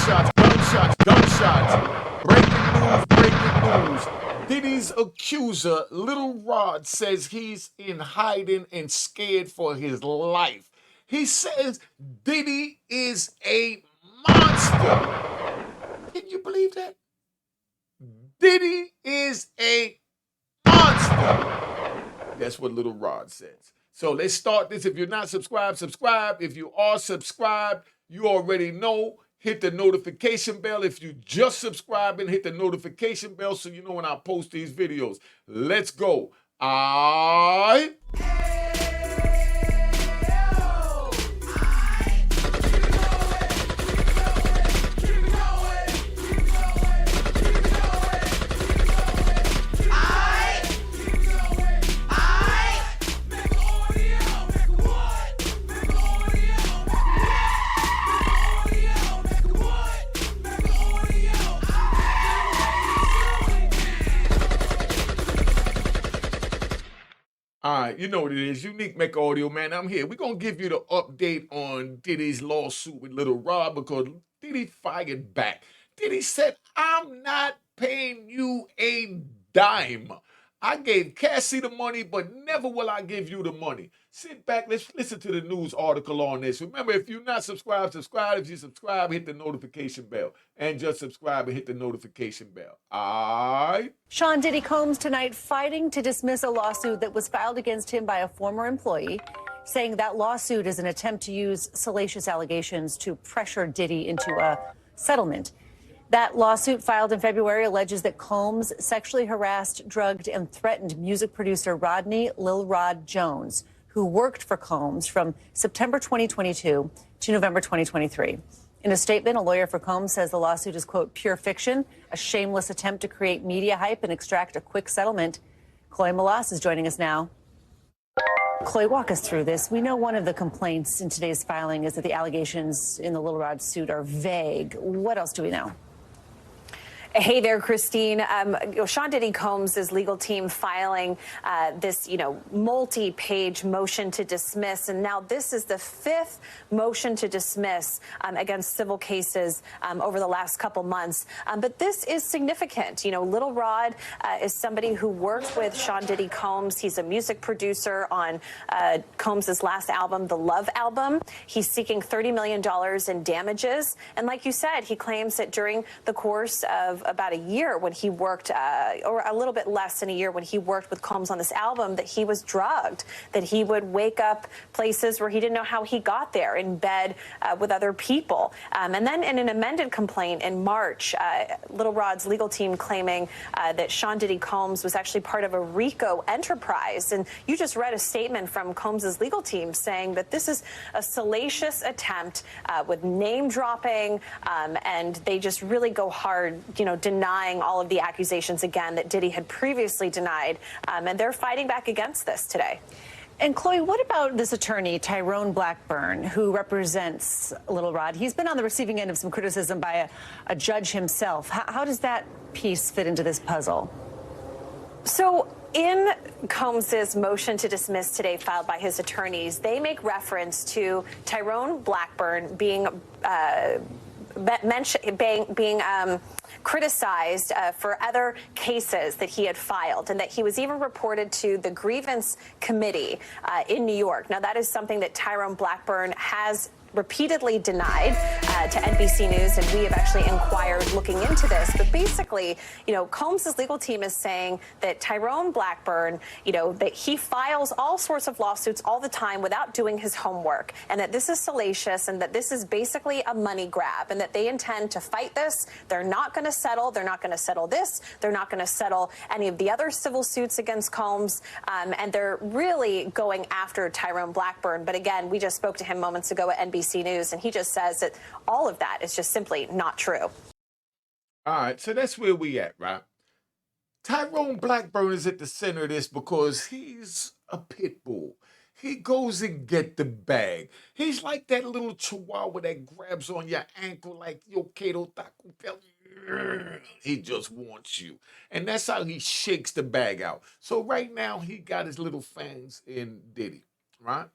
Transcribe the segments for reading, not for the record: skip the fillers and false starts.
Gunshots, gunshots, gunshots. Breaking news. Diddy's accuser, Lil Rod, says he's in hiding and scared for his life. He says Diddy is a monster. Can you believe that? Diddy is a monster. That's what Lil Rod says. So let's start this. If you're not subscribed, subscribe. If you are subscribed, you already know. Hit the notification bell. If you just subscribe and hit the notification bell so you know when I post these videos. Let's go. All right. All right, you know what it is. Unique Mecca Audio, man. I'm here. We're going to give you the update on Diddy's lawsuit with Lil Rod because Diddy fired back. Diddy said, I'm not paying you a dime. I gave Cassie the money, but never will I give you the money. Sit back. Let's listen to the news article on this. Remember, if you're not subscribed, subscribe. If you subscribe, hit the notification bell. And just subscribe and hit the notification bell. All right? Sean Diddy Combs tonight fighting to dismiss a lawsuit that was filed against him by a former employee, saying that lawsuit is an attempt to use salacious allegations to pressure Diddy into a settlement. That lawsuit filed in February alleges that Combs sexually harassed, drugged, and threatened music producer Rodney Lil Rod Jones, who worked for Combs from September 2022 to November 2023. In a statement, a lawyer for Combs says the lawsuit is, quote, pure fiction, a shameless attempt to create media hype and extract a quick settlement. Chloe Malas is joining us now. Chloe, walk us through this. We know one of the complaints in today's filing is that the allegations in the Lil Rod suit are vague. What else do we know? Hey there, Christine. Sean Diddy Combs' legal team filing this, multi-page motion to dismiss. And now this is the fifth motion to dismiss against civil cases over the last couple months. But this is significant. Lil Rod is somebody who worked with Sean Diddy Combs. He's a music producer on Combs' last album, the Love album. He's seeking $30 million in damages. And like you said, he claims that during the course of about a year when he worked, or a little bit less than a year when he worked with Combs on this album, that he was drugged, that he would wake up places where he didn't know how he got there, in bed with other people. And then in an amended complaint in March, Lil Rod's legal team claiming that Sean Diddy Combs was actually part of a RICO enterprise. And you just read a statement from Combs' legal team saying that this is a salacious attempt with name dropping, and they just really go hard, denying all of the accusations again that Diddy had previously denied. And they're fighting back against this today. And Chloe, what about this attorney, Tyrone Blackburn, who represents Lil Rod? He's been on the receiving end of some criticism by a judge himself. How does that piece fit into this puzzle? So in Combs' motion to dismiss today filed by his attorneys, they make reference to Tyrone Blackburn being criticized for other cases that he had filed, and that he was even reported to the grievance committee in New York. Now, that is something that Tyrone Blackburn has repeatedly denied to NBC News, and we have actually inquired looking into this. But basically, Combs' legal team is saying that Tyrone Blackburn, that he files all sorts of lawsuits all the time without doing his homework, and that this is salacious, and that this is basically a money grab, and that they intend to fight this. They're not going to settle. They're not going to settle this. They're not going to settle any of the other civil suits against Combs, and they're really going after Tyrone Blackburn. But again, we just spoke to him moments ago at NBC News, and he just says that all of that is just simply not true. All right, so that's where we at, right? Tyrone Blackburn is at the center of this because he's a pit bull. He goes and get the bag. He's like that little chihuahua that grabs on your ankle like, yo, Kato Taco Bell. He just wants you. And that's how he shakes the bag out. So right now, he got his little fangs in Diddy, right?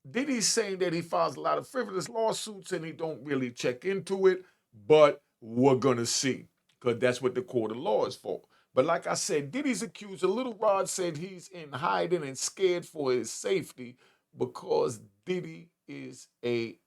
Diddy's saying that he files a lot of frivolous lawsuits and he don't really check into it. but we're going to see, because that's what the court of law is for. But like I said, Diddy's accuser, Lil Rod, said he's in hiding and scared for his safety because Diddy is a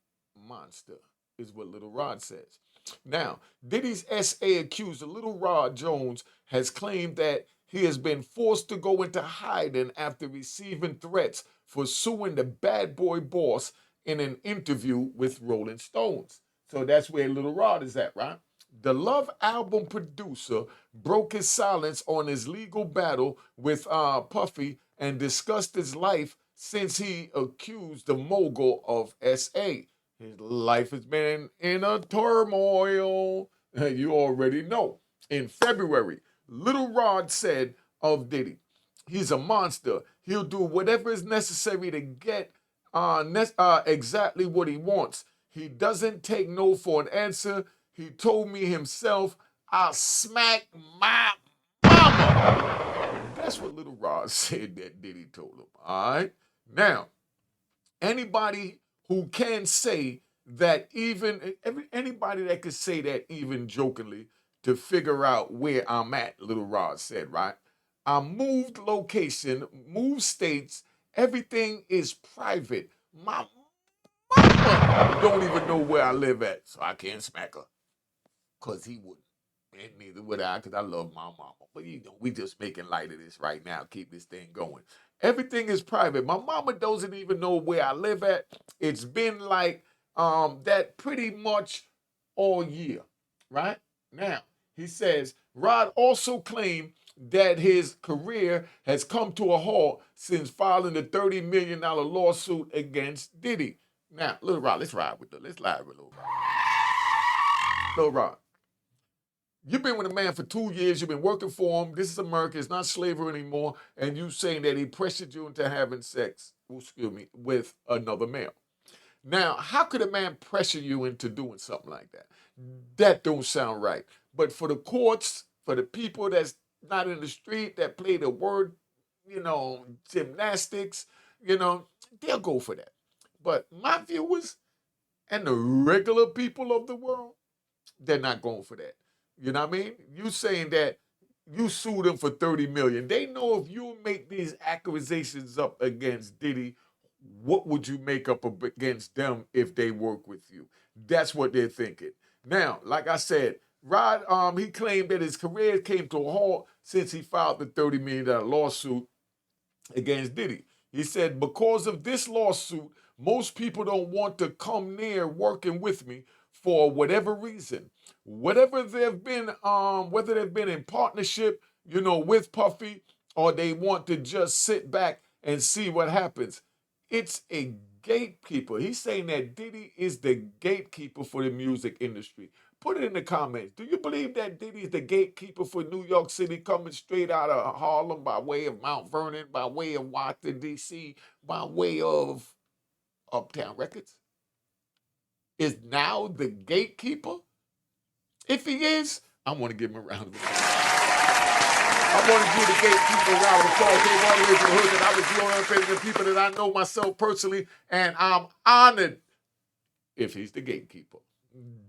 monster, is what Lil Rod says. Now, Diddy's SA accuser, Lil Rod Jones, has claimed that he has been forced to go into hiding after receiving threats for suing the bad boy boss in an interview with Rolling Stones. So that's where Lil Rod is at, right? The Love album producer broke his silence on his legal battle with Puffy and discussed his life since he accused the mogul of SA. His life has been in a turmoil. You already know. In February, Lil Rod said of Diddy, he's a monster. He'll do whatever is necessary to get exactly what he wants. He doesn't take no for an answer. He told me himself, I'll smack my mama. That's what Lil Rod said that Diddy told him. All right. Now, anybody who can say that, even anybody that could say that even jokingly, to figure out where I'm at, Lil Rod said, right? I moved location, moved states, everything is private. My mama don't even know where I live at, so I can't smack her, because he wouldn't. And neither would I, because I love my mama. But we just making light of this right now, keep this thing going. Everything is private. My mama doesn't even know where I live at. It's been like that pretty much all year, right? Now, he says, Rod also claimed that his career has come to a halt since filing the $30 million lawsuit against Diddy. Now, Lil Rod, let's ride with Lil Rod. Lil Rod, you've been with a man for 2 years. You've been working for him. This is America. It's not slavery anymore. And you saying that he pressured you into having sex, with another male. Now, how could a man pressure you into doing something like that? That don't sound right. But for the courts, for the people that's not in the street, that play the word, gymnastics, they'll go for that. But my viewers and the regular people of the world, they're not going for that. You know what I mean? You saying that you sued them for 30 million. They know if you make these accusations up against Diddy, what would you make up against them if they work with you? That's what they're thinking. Now, like I said, Rod, he claimed that his career came to a halt since he filed the $30 million lawsuit against Diddy. He said, because of this lawsuit, most people don't want to come near working with me for whatever reason. Whatever they've been, whether they've been in partnership, with Puffy, or they want to just sit back and see what happens. It's a gatekeeper. He's saying that Diddy is the gatekeeper for the music industry. Put it in the comments. Do you believe that Diddy is the gatekeeper for New York City, coming straight out of Harlem by way of Mount Vernon, by way of Washington, D.C., by way of Uptown Records? Is now the gatekeeper? If he is, I want to give him a round of applause. I want to give the gatekeeper a round of applause. Came all the way from the hood, and I was doing the people that I know myself personally, and I'm honored if he's the gatekeeper.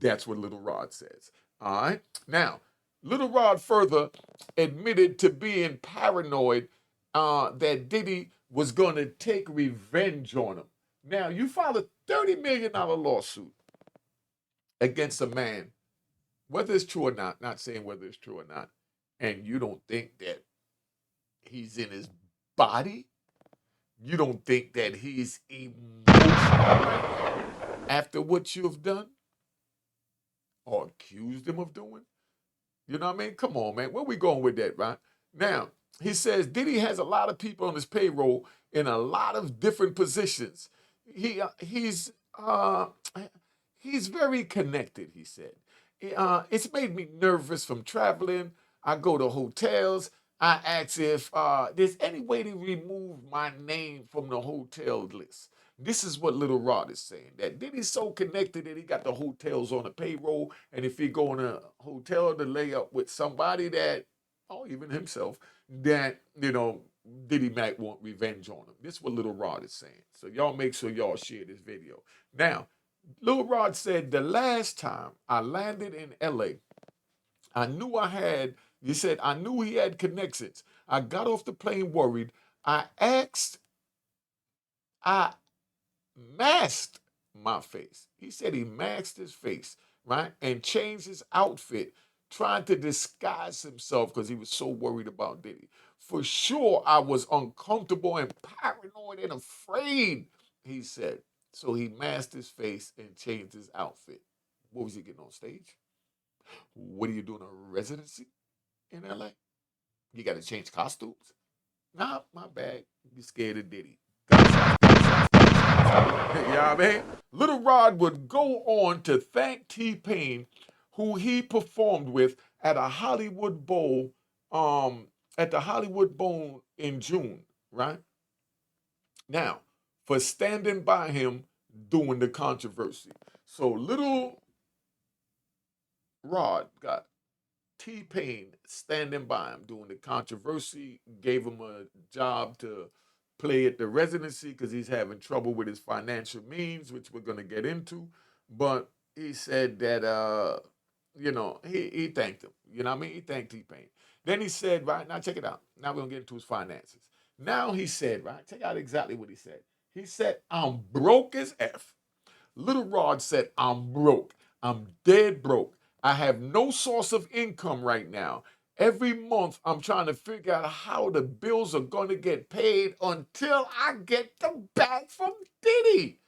That's what Lil Rod says. All right. Now, Lil Rod further admitted to being paranoid that Diddy was going to take revenge on him. Now, you filed a $30 million lawsuit against a man, whether it's true or not saying whether it's true or not, and you don't think that he's in his body? You don't think that he's emotional after what you've done or accused him of doing? You know what I mean? Come on, man. Where we going with that, right? Now, he says Diddy has a lot of people on his payroll in a lot of different positions. He's very connected, he said. It's made me nervous from traveling. I go to hotels. I ask if there's any way to remove my name from the hotel list. This is what Lil Rod is saying, that Diddy's so connected that he got the hotels on the payroll, and if he go in a hotel to lay up with somebody that, or even himself, that, Diddy might want revenge on him. This is what Lil Rod is saying. So y'all make sure y'all share this video. Now, Lil Rod said, the last time I landed in LA, I knew I had, he said, I knew he had connections. I got off the plane worried. I masked my face. He said he masked his face, right? And changed his outfit, trying to disguise himself because he was so worried about Diddy. For sure, I was uncomfortable and paranoid and afraid, he said. So he masked his face and changed his outfit. What was he getting on stage? What are you doing a residency in LA? You got to change costumes? Nah, my bad. You scared of Diddy. You know what I mean? Little Rod would go on to thank T-Pain, who he performed with at a Hollywood Bowl, at the Hollywood Bowl in June, right? Now, for standing by him during the controversy. So Little Rod got T-Pain standing by him during the controversy, gave him a job to play at the residency because he's having trouble with his financial means, which we're going to get into. But he said that, he thanked him. You know what I mean? He thanked T-Pain. Then he said, right, now check it out. Now we're going to get into his finances. Now he said, right, check out exactly what he said. He said, I'm broke as F. Little Rod said, I'm broke. I'm dead broke. I have no source of income right now. Every month, I'm trying to figure out how the bills are going to get paid until I get the bag from Diddy.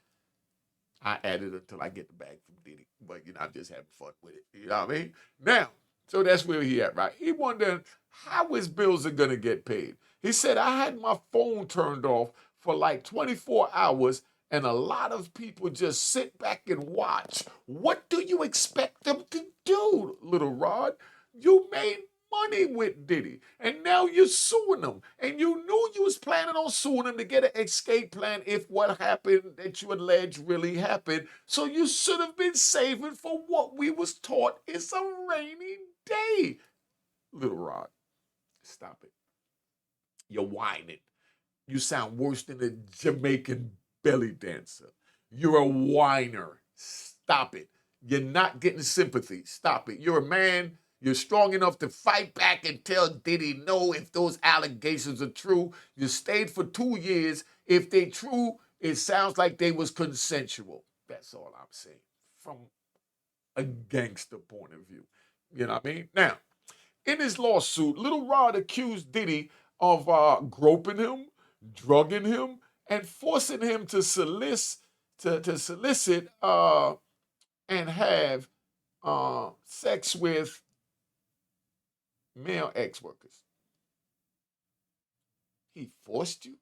I added until I get the bag from Diddy, but I'm just having fun with it. You know what I mean? Now, so that's where he at, right? He wondered how his bills are going to get paid. He said, I had my phone turned off for like 24 hours and a lot of people just sit back and watch. What do you expect them to do, Little Rod? You made money with Diddy, and now you're suing him. And you knew you was planning on suing him to get an escape plan if what happened that you allege really happened. So you should have been saving for what we was taught is a rainy day. Little Rod, stop it. You're whining. You sound worse than a Jamaican belly dancer. You're a whiner. Stop it. You're not getting sympathy. Stop it. You're a man. You're strong enough to fight back and tell Diddy no if those allegations are true. You stayed for 2 years. If they true, it sounds like they was consensual. That's all I'm saying. From a gangster point of view. You know what I mean? Now, in his lawsuit, Little Rod accused Diddy of groping him, drugging him, and forcing him to solicit and have sex with male ex-workers. He forced you?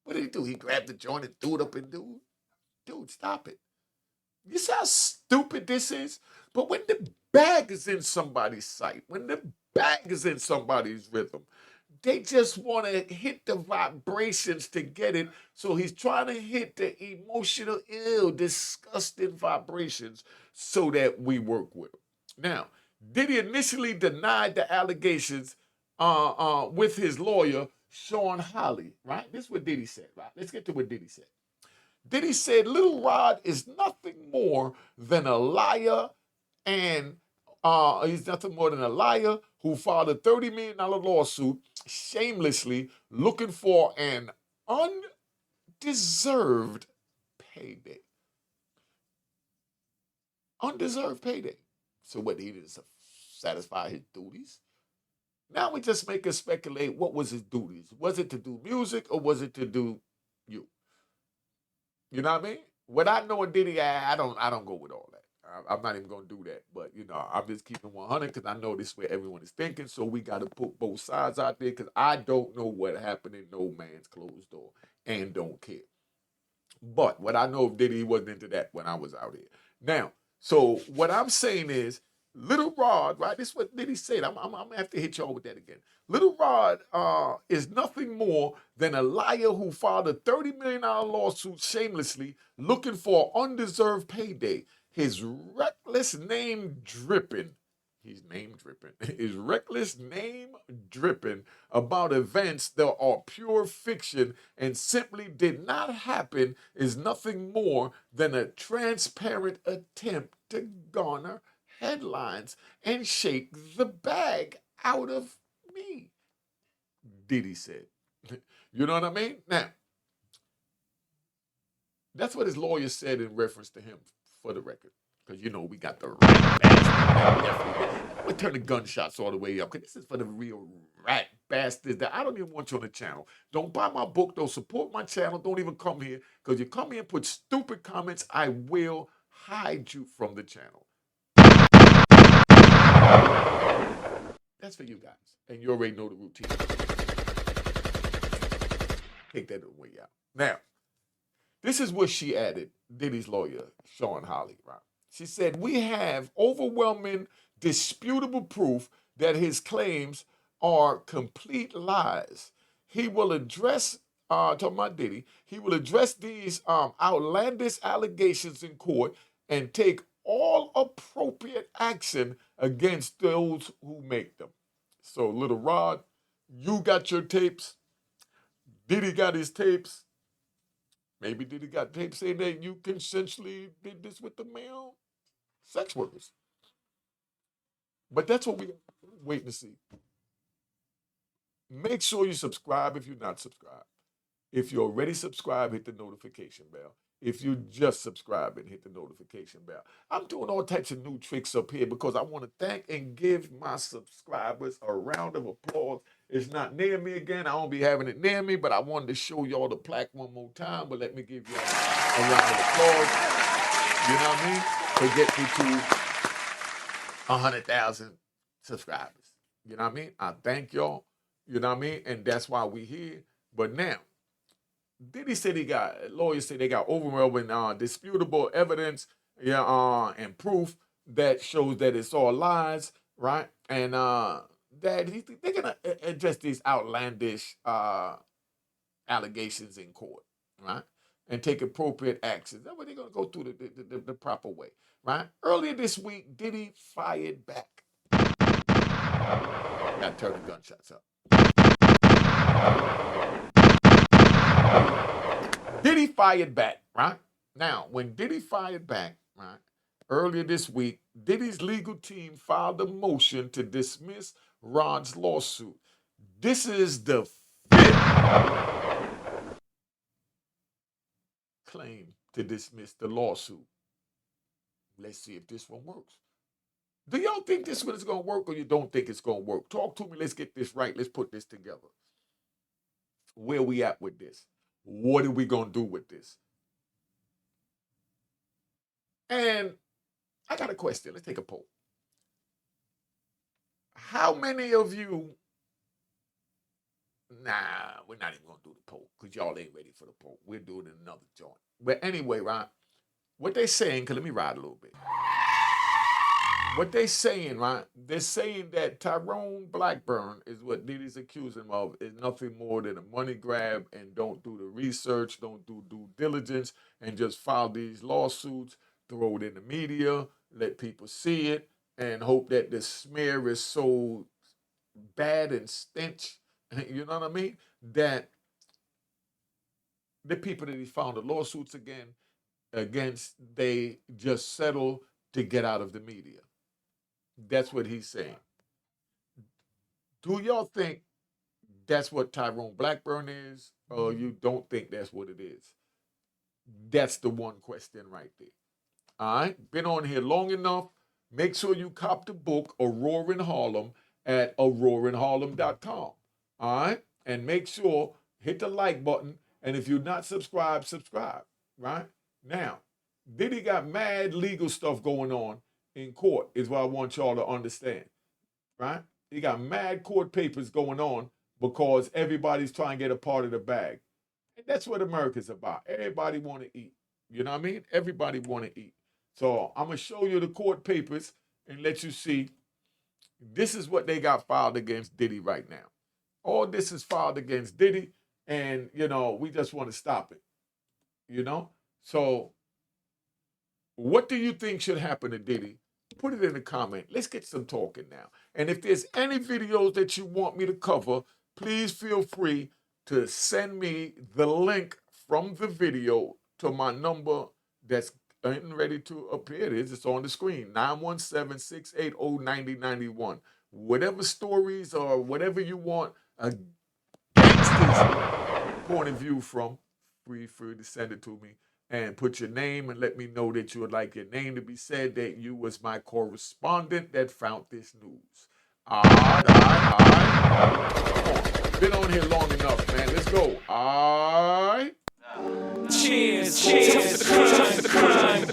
What did he do? He grabbed the joint and threw it up in dude? Dude, stop it. You see how stupid this is? But when the bag is in somebody's sight, when the bag is in somebody's rhythm, they just want to hit the vibrations to get it. So he's trying to hit the emotional, ill, disgusting vibrations so that we work with him. Now, Diddy initially denied the allegations with his lawyer, Sean Holly, right? This is what Diddy said, right? Let's get to what Diddy said. Diddy said Little Rod is nothing more than a liar, and he's nothing more than a liar who filed a $30 million lawsuit shamelessly looking for an undeserved payday. Undeserved payday. So what, he didn't satisfy his duties? Now we just make us speculate what was his duties. Was it to do music or was it to do you? You know what I mean? What I know of Diddy, I don't go with all that. I'm not even gonna do that. But I'm just keeping 100 because I know this is where everyone is thinking. So we got to put both sides out there because I don't know what happened in no man's closed door and don't care. But what I know of Diddy, he wasn't into that when I was out here. Now, so what I'm saying is, Little Rod, right? This is what Diddy said. I'm gonna have to hit y'all with that again. Little Rod is nothing more than a liar who filed a $30 million lawsuit shamelessly looking for undeserved payday. His reckless name dripping. he's name dripping, is reckless name dripping about events that are pure fiction and simply did not happen is nothing more than a transparent attempt to garner headlines and shake the bag out of me, Diddy said. You know what I mean? Now, that's what his lawyer said in reference to him, for the record. Because, you know, we got the rat bastard. We turn the gunshots all the way up. Because this is for the real rat bastards that I don't even want you on the channel. Don't buy my book. Don't support my channel. Don't even come here. Because you come here and put stupid comments, I will hide you from the channel. That's for you guys. And you already know the routine. Take that away out. Now, this is what she added, Diddy's lawyer, Sean Holly, right? She said, we have overwhelming, disputable proof that his claims are complete lies. He will address, talking about Diddy, he will address these outlandish allegations in court and take all appropriate action against those who make them. So, Lil Rod, you got your tapes. Diddy got his tapes. Maybe Diddy got tapes saying that you consensually did this with the male sex workers. But that's what we're waiting to see. Make sure you subscribe if you're not subscribed. If you're already subscribed, hit the notification bell. If you just subscribe and hit the notification bell. I'm doing all types of new tricks up here because I want to thank and give my subscribers a round of applause. It's not near me again. I won't be having it near me, but I wanted to show y'all the plaque one more time. But let me give y'all a round of applause. You know what I mean? To get me to 100,000 subscribers. You know what I mean? I thank y'all. You know what I mean? And that's why we here. But now, Diddy said lawyers say they got overwhelming, disputable evidence, and proof that shows that it's all lies, right? And that they're gonna address these outlandish allegations in court, right? And take appropriate actions. That way they're gonna go through the proper way, right? Earlier this week, Diddy fired back. Gotta turn the gunshots up. Diddy fired back, right? Now, when Diddy fired back, right, earlier this week, Diddy's legal team filed a motion to dismiss Rod's lawsuit. This is the 5th claim to dismiss the lawsuit. Let's see if this one works. Do y'all think this one is going to work or you don't think it's going to work? Talk to me. Let's get this right. Let's put this together. Where we at with this? What are we going to do with this? And I got a question. Let's take a poll. How many of you, we're not even going to do the poll because y'all ain't ready for the poll. We're doing another joint. But anyway, right, what they saying, because let me ride a little bit. What they saying, right, they're saying that Tyrone Blackburn is what Diddy's accusing him of is nothing more than a money grab and don't do the research, don't do due diligence, and just file these lawsuits, throw it in the media, let people see it, and hope that the smear is so bad and stench, you know what I mean, that the people that he filed the lawsuits against, they just settle to get out of the media. That's what he's saying. Do y'all think that's what Tyrone Blackburn is, or you don't think that's what it is? That's the one question right there. All right? Been on here long enough. Make sure you cop the book, Aurora in Harlem, at aurorainharlem.com. All right? And make sure, hit the like button, and if you're not subscribed, subscribe. Right? Now, Diddy got mad legal stuff going on in court, is what I want y'all to understand. Right? He got mad court papers going on because everybody's trying to get a part of the bag. And that's what America's about. Everybody want to eat. You know what I mean? Everybody want to eat. So I'm going to show you the court papers and let you see this is what they got filed against Diddy right now. All this is filed against Diddy, and, we just want to stop it. So what do you think should happen to Diddy Put it in the comment. Let's get some talking now. And if there's any videos that you want me to cover, please feel free to send me the link from the video to my number that's getting ready to appear. It is. It's on the screen. 917-680-9091. Whatever stories or whatever you want a gangster's point of view from, free to send it to me. And put your name and let me know that you would like your name to be said, that you was my correspondent that found this news. All right. Been on here long enough, man. Let's go. All right. Cheers to the crime.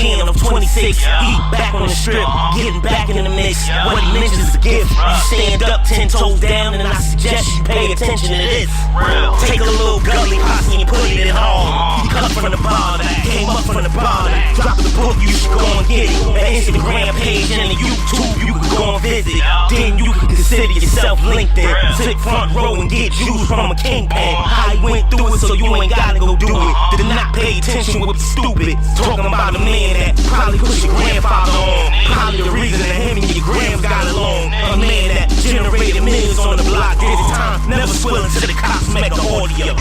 Of 26, he back on the strip, getting back in the mix. What he mentions is a gift. You stand up 10 toes down, and I suggest you pay attention to this. Take a little gully posse and put it in hall. He cut from the bar, came up from the bar. Drop the book, you should go and get it. The Instagram page and the YouTube, you can go and visit. Then you can consider yourself LinkedIn. Sit front row and get juice from a kingpin. I went through it, so you ain't gotta go do it. Did not pay attention, would be stupid. Talking about a man that probably put your grandfather on. Probably the reason that him and your grams got along. A man that generated millions on the block. Did his time, never swilling to the cops, Mecca audio.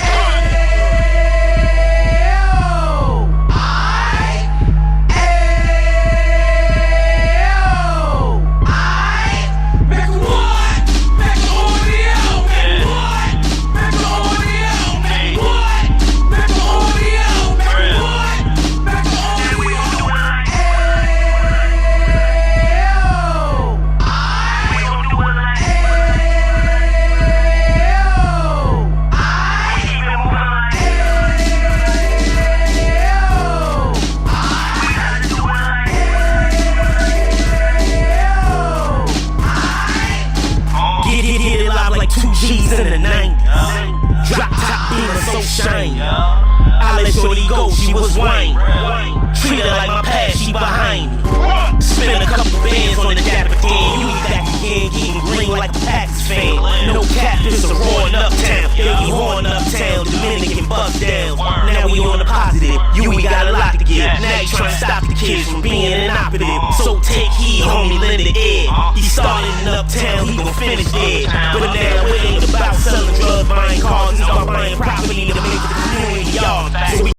G's in the 90s. Drop top being so shiny. I let shorty go, she was whining. Treat her like my past, she behind me. Spend a couple bands on the dap again. You eat back again, getting green like a Packers fan. No cap, this a roaring uptown. Yeah, we roaring uptown, Dominican bust down. Now we on the positive, you ain't got a lot to give. Now you trying to stop the kids from being inoperative. So take heed, homie, lend it air. He started in uptown, he gon' finish there. But now it ain't about selling drugs, buying cars, it's about buying property to make the community yard. So we